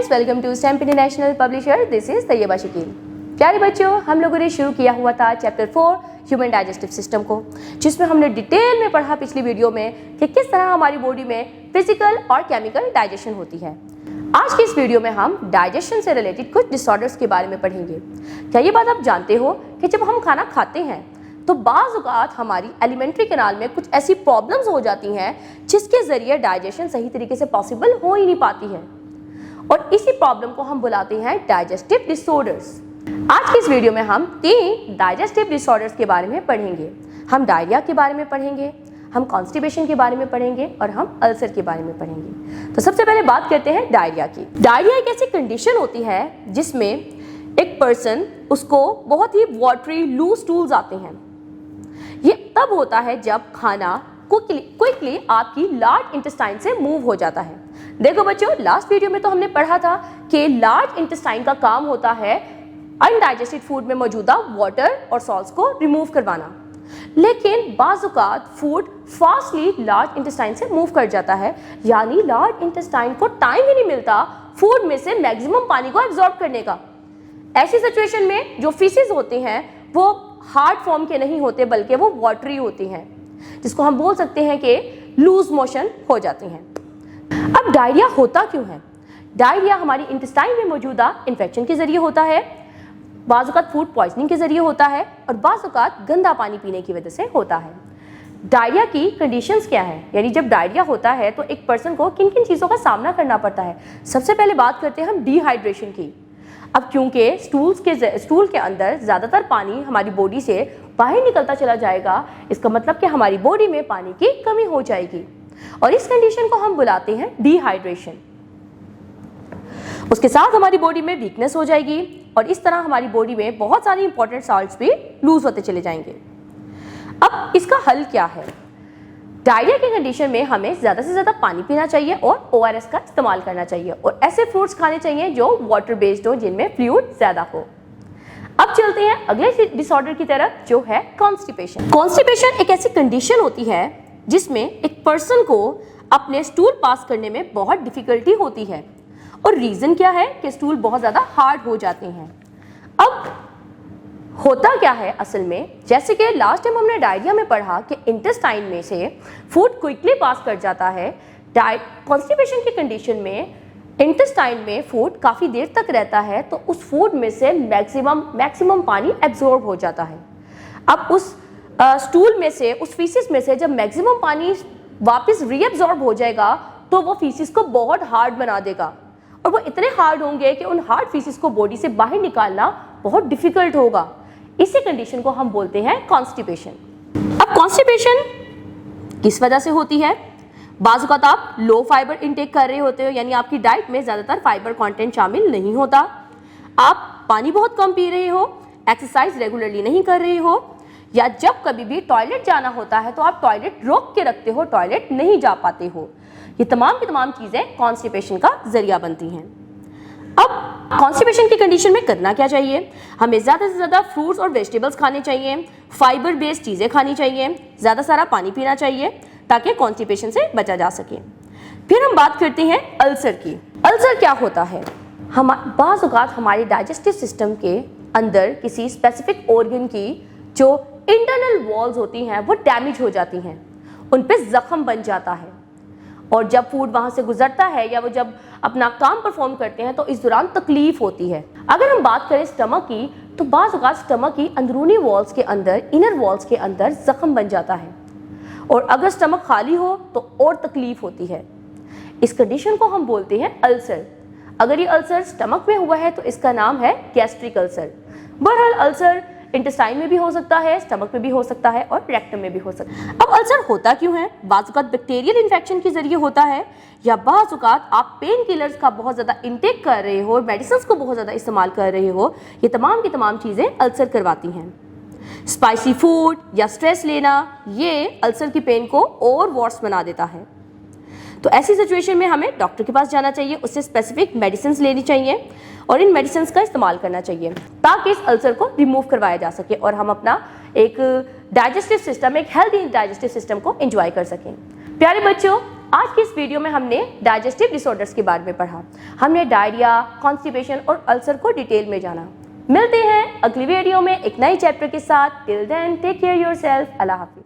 Friends, welcome to stamp international publisher. This is Tayyaba Shakeel. प्यारे बच्चों, हम लोगों ने शुरू किया हुआ था चैप्टर 4 ह्यूमन डाइजेस्टिव सिस्टम को, जिसमें हमने डिटेल में पढ़ा पिछली वीडियो में कि किस तरह हमारी बॉडी में फिजिकल और केमिकल डाइजेशन होती है। आज की इस वीडियो में हम डाइजेशन से रिलेटेड कुछ डिसऑर्डर्स के बारे में पढ़ेंगे। क्या ये बात आप जानते हो कि जब हम खाना खाते हैं तो बाज़ औक़ात हमारी एलिमेंट्री कैनाल में कुछ ऐसी प्रॉब्लम्स हो जाती हैं जिसके ज़रिए डाइजेशन सही तरीके से पॉसिबल हो ही नहीं पाती है, और इसी प्रॉब्लम को हम बुलाते हैं डाइजेस्टिव डिसऑर्डर्स। आज की इस वीडियो में हम 3 डाइजेस्टिव डिसऑर्डर्स के बारे में पढ़ेंगे। हम डायरिया के बारे में पढ़ेंगे, हम कॉन्स्टिपेशन के बारे में पढ़ेंगे और हम अल्सर के बारे में पढ़ेंगे। तो सबसे पहले बात करते हैं डायरिया की। डायरिया एक ऐसी कंडीशन होती है जिसमें एक पर्सन, उसको बहुत ही वाटरी लूज स्टूल्स आते हैं। ये तब होता है जब खाना क्विकली आपकी लार्ज इंटेस्टाइन से मूव हो जाता है। देखो बच्चों, लास्ट वीडियो में तो हमने पढ़ा था कि लार्ज इंटेस्टाइन का काम होता है अनडाइजेस्टेड फूड में मौजूदा वाटर और सॉल्ट्स को रिमूव करवाना, लेकिन बाज़ औक़ात फूड फास्टली लार्ज इंटेस्टाइन से मूव कर जाता है, यानी लार्ज इंटेस्टाइन को टाइम ही नहीं मिलता फूड में से मैक्सिमम पानी को एब्जॉर्ब करने का। ऐसी सिचुएशन में जो फीसेस होते हैं वो हार्ड फॉर्म के नहीं होते, बल्कि वो वाटरी होती हैं, जिसको हम बोल सकते हैं कि लूज मोशन हो जाती हैं। अब डायरिया होता क्यों है? डायरिया हमारी इंटेस्टाइन में मौजूदा इन्फेक्शन के जरिए होता है, बाज़ औक़ात फूड पॉइजनिंग के जरिए होता है और बाज़ औक़ात गंदा पानी पीने की वजह से होता है। डायरिया की कंडीशंस क्या है, यानी जब डायरिया होता है तो एक पर्सन को किन किन चीज़ों का सामना करना पड़ता है। सबसे पहले बात करते हैं हम डिहाइड्रेशन की। अब क्योंकि स्टूल के अंदर ज़्यादातर पानी हमारी बॉडी से बाहर निकलता चला जाएगा, इसका मतलब कि हमारी बॉडी में पानी की कमी हो जाएगी और इस कंडीशन को हम बुलाते हैं डिहाइड्रेशन। उसके साथ हमारी बॉडी में वीकनेस हो जाएगी और इस तरह हमारी बॉडी में बहुत सारी इंपॉर्टेंट सॉल्ट्स भी लूज होते चले जाएंगे। अब इसका हल क्या है? डायरिया की कंडीशन में हमें ज़्यादा से ज़्यादा पानी पीना चाहिए और ORS का इस्तेमाल करना चाहिए और ऐसे फ्रूट्स खाने चाहिए जो वाटर बेस्ड हो, जिनमें फ्लूइड ज़्यादा हो। अब चलते हैं अगले डिसऑर्डर की तरफ, जो है कॉन्स्टिपेशन। कॉन्स्टिपेशन एक ऐसी कंडीशन होती है जिसमें एक पर्सन को अपने स्टूल पास करने में बहुत डिफिकल्टी होती है, और रीज़न क्या है कि स्टूल बहुत ज़्यादा हार्ड हो जाते हैं। अब होता क्या है असल में, जैसे कि लास्ट टाइम हमने डायरिया में पढ़ा कि इंटेस्टाइन में से फूड क्विकली पास कर जाता है। कॉन्स्टिपेशन की कंडीशन में इंटेस्टाइन में फूड काफ़ी देर तक रहता है, तो उस फूड में से मैक्सिमम पानी एब्जॉर्ब हो जाता है। अब उस स्टूल में से, उस फीसिस में से जब मैक्सिमम पानी वापस रीअब्जॉर्ब हो जाएगा तो वो फीसिस को बहुत हार्ड बना देगा, और वो इतने हार्ड होंगे कि उन हार्ड फीसिस को बॉडी से बाहर निकालना बहुत डिफिकल्ट होगा। इसी कंडीशन को हम बोलते हैं कॉन्स्टिपेशन। अब कॉन्स्टिपेशन किस वजह से होती है? बाज़ औक़ात आप लो फाइबर इंटेक कर रहे होते हो, यानी आपकी डाइट में ज़्यादातर फाइबर कंटेंट शामिल नहीं होता, आप पानी बहुत कम पी रहे हो, एक्सरसाइज रेगुलरली नहीं कर रहे हो, या जब कभी भी टॉयलेट जाना होता है तो आप टॉयलेट रोक के रखते हो, टॉयलेट नहीं जा पाते हो। ये तमाम की तमाम चीज़ें कॉन्स्टिपेशन का जरिया बनती हैं। अब कॉन्स्टिपेशन की कंडीशन में करना क्या चाहिए? हमें ज़्यादा से ज़्यादा फ्रूट्स और वेजिटेबल्स खाने चाहिए, फाइबर बेस्ड चीज़ें खानी चाहिए, ज़्यादा सारा पानी पीना चाहिए ताकि कॉन्स्टिपेशन से बचा जा सके। फिर हम बात करते हैं अल्सर की। अल्सर क्या होता है? बाज़ औक़ात हमारे डाइजेस्टिव सिस्टम के अंदर किसी स्पेसिफिक ऑर्गन की जो इंटरनल वॉल्स होती हैं वो डैमेज हो जाती हैं, उन पे ज़ख्म बन जाता है, और जब फूड वहाँ से गुजरता है या वो जब अपना काम परफॉर्म करते हैं तो इस दौरान तकलीफ होती है। अगर हम बात करें स्टमक की, तो बाज़ औक़ात स्टमक की अंदरूनी वॉल्स के अंदर, इनर वॉल्स के अंदर ज़ख्म बन जाता है, और अगर स्टमक खाली हो तो और तकलीफ होती है। इस कंडीशन को हम बोलते हैं अल्सर। अगर ये अल्सर स्टमक में हुआ है तो इसका नाम है गैस्ट्रिक अल्सर। बहरहाल अल्सर इंटेस्टाइन में भी हो सकता है, स्टमक में भी हो सकता है और रेक्टम में भी हो सकता है। अब अल्सर होता क्यों है? बाज़ औक़ात बैक्टीरियल इन्फेक्शन के जरिए होता है, या बाज़ औक़ात आप पेन किलर्स का बहुत ज़्यादा इंटेक कर रहे हो, मेडिसिन को बहुत ज़्यादा इस्तेमाल कर रहे हो। ये तमाम की तमाम चीज़ें अल्सर करवाती हैं। स्पाइसी फूड या स्ट्रेस लेना, ये अल्सर की पेन को और वर्स बना देता है। तो ऐसी सिचुएशन में हमें डॉक्टर के पास जाना चाहिए, उससे स्पेसिफिक मेडिसिन लेनी चाहिए और इन मेडिसिन का इस्तेमाल करना चाहिए ताकि इस अल्सर को रिमूव करवाया जा सके और हम अपना एक डाइजेस्टिव सिस्टम, एक हेल्दी डाइजेस्टिव सिस्टम को एंजॉय कर सकें। प्यारे बच्चों, आज की इस वीडियो में हमने डाइजेस्टिव डिसऑर्डर्स के बारे में पढ़ा। हमने डायरिया, कॉन्स्टिपेशन और अल्सर को डिटेल में जाना। मिलते हैं अगली वीडियो में एक नए चैप्टर के साथ। Till then take care yourself. अल्लाह हाफिज।